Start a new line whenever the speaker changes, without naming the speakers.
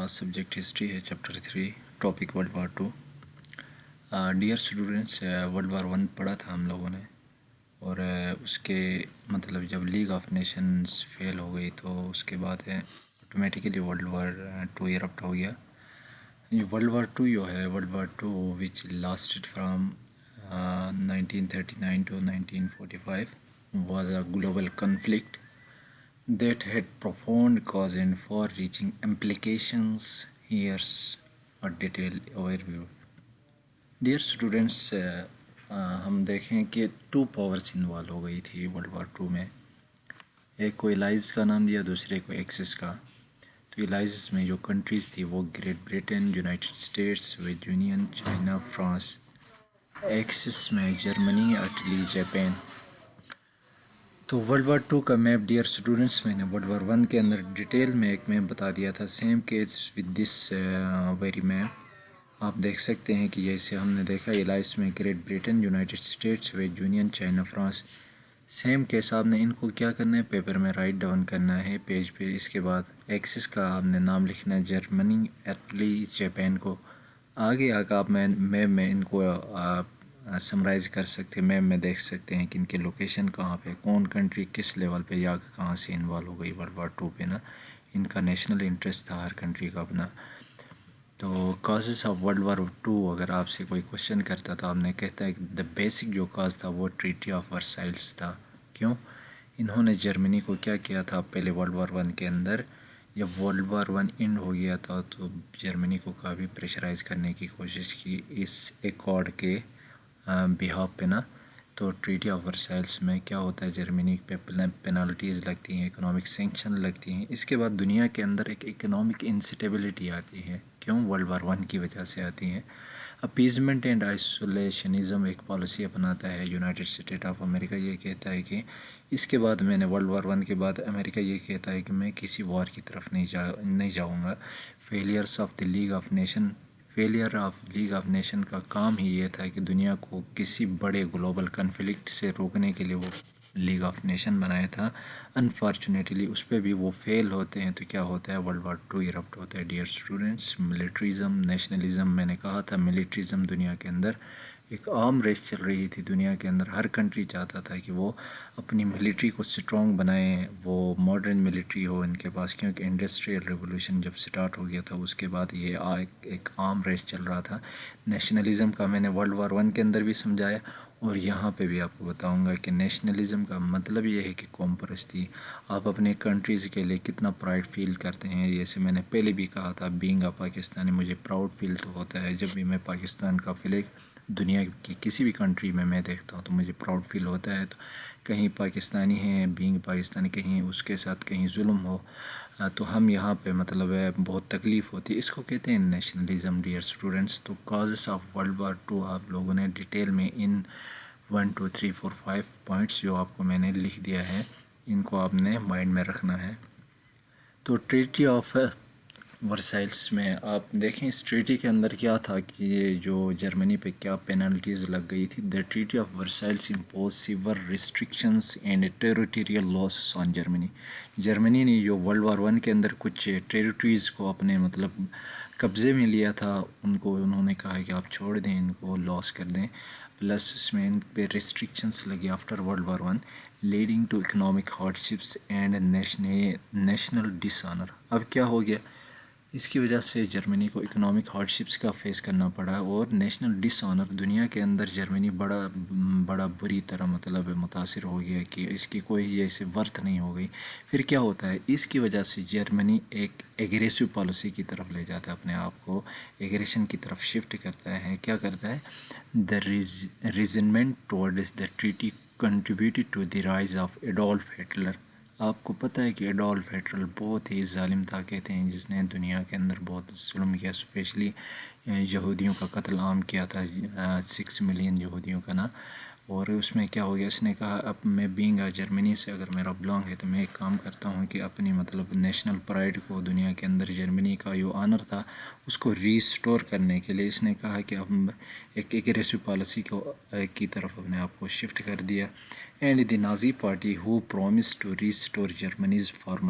Subject history ہے، chapter 3، topic world war 2۔ Dear students, world وار 1 پڑھا تھا ہم لوگوں نے، اور اس کے مطلب جب لیگ آف نیشنز فیل ہو گئی تو اس کے بعد آٹومیٹیکلی ورلڈ وار 2 ایرپٹ ہو گیا۔ یہ ورلڈ وار 2 جو ہے، ورلڈ وار 2 وچ lasted from 1939 to 1945 was a global conflict that had profound cause and far-reaching implications. Here's a detailed overview. Dear students, ہم دیکھیں کہ 2 پاورز انوالو ہو گئی تھی ورلڈ وار 2 میں۔ ایک کو الائز کا نام دیا، دوسرے کو ایکسس کا۔ تو الائز میں جو کنٹریز تھی وہ Great Britain, United States, Soviet Union, China, France. Axis میں جرمنی، اٹلی، جاپان۔ تو ورلڈ وار 2 کا میپ ڈیئر اسٹوڈنٹس، میں نے ورلڈ وار 1 کے اندر ڈیٹیل میں ایک میپ بتا دیا تھا، same case with this very map. آپ دیکھ سکتے ہیں کہ جیسے ہم نے دیکھا الائز میں Great Britain, United States, Soviet Union, China, France. Same case آپ نے ان کو کیا کرنا ہے، پیپر میں رائٹ ڈاؤن کرنا ہے پیج پہ۔ اس کے بعد ایکسس کا آپ نے نام لکھنا ہے، جرمنی، اٹلی، جاپان کو۔ آگے آپ میپ میں ان کو سمرائز کر سکتے ہیں، میپ میں دیکھ سکتے ہیں کہ ان کے لوکیشن کہاں پہ، کون کنٹری کس لیول پہ یا کہاں سے انوالو ہو گئی ورلڈ وار 2 پہ نا۔ ان کا نیشنل انٹرسٹ تھا ہر کنٹری کا اپنا۔ تو کازز آف ورلڈ وار 2 اگر آپ سے کوئی کوشچن کرتا تو آپ نے کہتا ہے کہ دا بیسک جو کاز تھا وہ ٹریٹی آف ورسائلز تھا۔ کیوں؟ انہوں نے جرمنی کو کیا کیا تھا پہلے ورلڈ وار 1 کے اندر، جب ورلڈ وار 1 اینڈ ہو گیا تھا تو جرمنی کو کافی پریشرائز کرنے کی کوشش کی اس ایکارڈ کے بہاف پہ نا۔ تو ٹریٹی آف ورسائلز میں کیا ہوتا ہے، جرمنی پہ پینالٹیز لگتی ہیں، اکنامک سینکشن لگتی ہیں۔ اس کے بعد دنیا کے اندر ایک اکنامک انسٹیبلٹی آتی ہے، کیوں؟ ورلڈ وار 1 کی وجہ سے آتی ہے۔ اپیزمنٹ اینڈ آئسولیشنزم ایک پالیسی اپناتا ہے یونائٹڈ اسٹیٹ آف امریکہ۔ یہ کہتا ہے کہ اس کے بعد میں نے ورلڈ وار 1 کے بعد امریکہ یہ کہتا ہے کہ میں کسی وار کی طرف نہیں جاؤں گا۔ Failures of the League of Nation, failure of League of Nation کا کام ہی یہ تھا کہ دنیا کو کسی بڑے گلوبل کنفلکٹ سے روکنے کے لیے وہ لیگ آف نیشن بنایا تھا۔ انفارچونیٹلی اس پہ بھی وہ فیل ہوتے ہیں، تو کیا ہوتا ہے، ورلڈ وار 2 ایرپٹ ہوتا ہے ڈیئر اسٹوڈنٹس۔ ملٹریزم، نیشنلزم، میں نے کہا تھا ملٹریزم دنیا کے اندر ایک عام ریس چل رہی تھی دنیا کے اندر۔ ہر کنٹری چاہتا تھا کہ وہ اپنی ملٹری کو سٹرونگ بنائیں، وہ ماڈرن ملٹری ہو ان کے پاس، کیونکہ انڈسٹریل ریولوشن جب سٹارٹ ہو گیا تھا اس کے بعد یہ ایک عام ریس چل رہا تھا۔ نیشنلزم کا میں نے ورلڈ وار 1 کے اندر بھی سمجھایا، اور یہاں پہ بھی آپ کو بتاؤں گا کہ نیشنلزم کا مطلب یہ ہے کہ قوم پرستی۔ آپ اپنے کنٹریز کے لیے کتنا پرائڈ فیل کرتے ہیں، جیسے میں نے پہلے بھی کہا تھا، بینگ اے پاکستانی مجھے پراؤڈ فیل تو ہوتا ہے جب بھی میں پاکستان کا فلیگ دنیا کی کسی بھی کنٹری میں دیکھتا ہوں تو مجھے پراؤڈ فیل ہوتا ہے۔ تو کہیں پاکستانی ہیں، بینگ پاکستانی، کہیں اس کے ساتھ کہیں ظلم ہو تو ہم یہاں پہ مطلب ہے بہت تکلیف ہوتی ہے، اس کو کہتے ہیں نیشنلزم ڈیئر اسٹوڈنٹس۔ تو کازز آف ورلڈ وار 2 آپ لوگوں نے ڈیٹیل میں ان 1 2 3 4 5 پوائنٹس جو آپ کو میں نے لکھ دیا ہے، ان کو آپ نے مائنڈ میں رکھنا ہے۔ تو ٹریٹی آف ورسائلز میں آپ دیکھیں اس ٹریٹی کے اندر کیا تھا کہ یہ جو جرمنی پہ کیا پینالٹیز لگ گئی تھی۔ The Treaty of Versailles impose severe restrictions and territorial losses on Germany. Germany نے جو ورلڈ وار 1 کے اندر کچھ ٹیریٹریز کو اپنے مطلب قبضے میں لیا تھا، ان کو انہوں نے کہا کہ آپ چھوڑ دیں، ان کو لاس کر دیں، پلس اس میں ان پہ ریسٹرکشنز لگی after World war 1 leading to economic hardships and national dishonour. اب کیا ہو گیا، اس کی وجہ سے جرمنی کو اکنامک ہارڈشپس کا فیس کرنا پڑا، اور نیشنل ڈس آنر، دنیا کے اندر جرمنی بڑا بری طرح مطلب متاثر ہو گیا کہ اس کی کوئی ایسے ورتھ نہیں ہو گئی۔ پھر کیا ہوتا ہے، اس کی وجہ سے جرمنی ایک ایگریسو پالیسی کی طرف لے جاتا ہے، اپنے آپ کو ایگریشن کی طرف شفٹ کرتا ہے۔ کیا کرتا ہے، the resentment towards the treaty contributed to the rise of Adolf Hitler. آپ کو پتہ ہے کہ ایڈولف ہٹلر بہت ہی ظالم تھا، کہتے ہیں جس نے دنیا کے اندر بہت ظلم کیا، اسپیشلی یہودیوں کا قتل عام کیا تھا، 6 ملین یہودیوں کا نا۔ اور اس میں کیا ہو گیا، اس نے کہا اب میں بینگ جرمنی سے اگر میرا بلانگ ہے تو میں ایک کام کرتا ہوں کہ اپنی مطلب نیشنل پرائڈ کو، دنیا کے اندر جرمنی کا جو آنر تھا اس کو ریسٹور کرنے کے لیے اس نے کہا کہ اب ایک ایگریسو پالیسی کی طرف اپنے آپ کو شفٹ کر دیا۔ And the Nazi Party who promise to restore Germany's farmer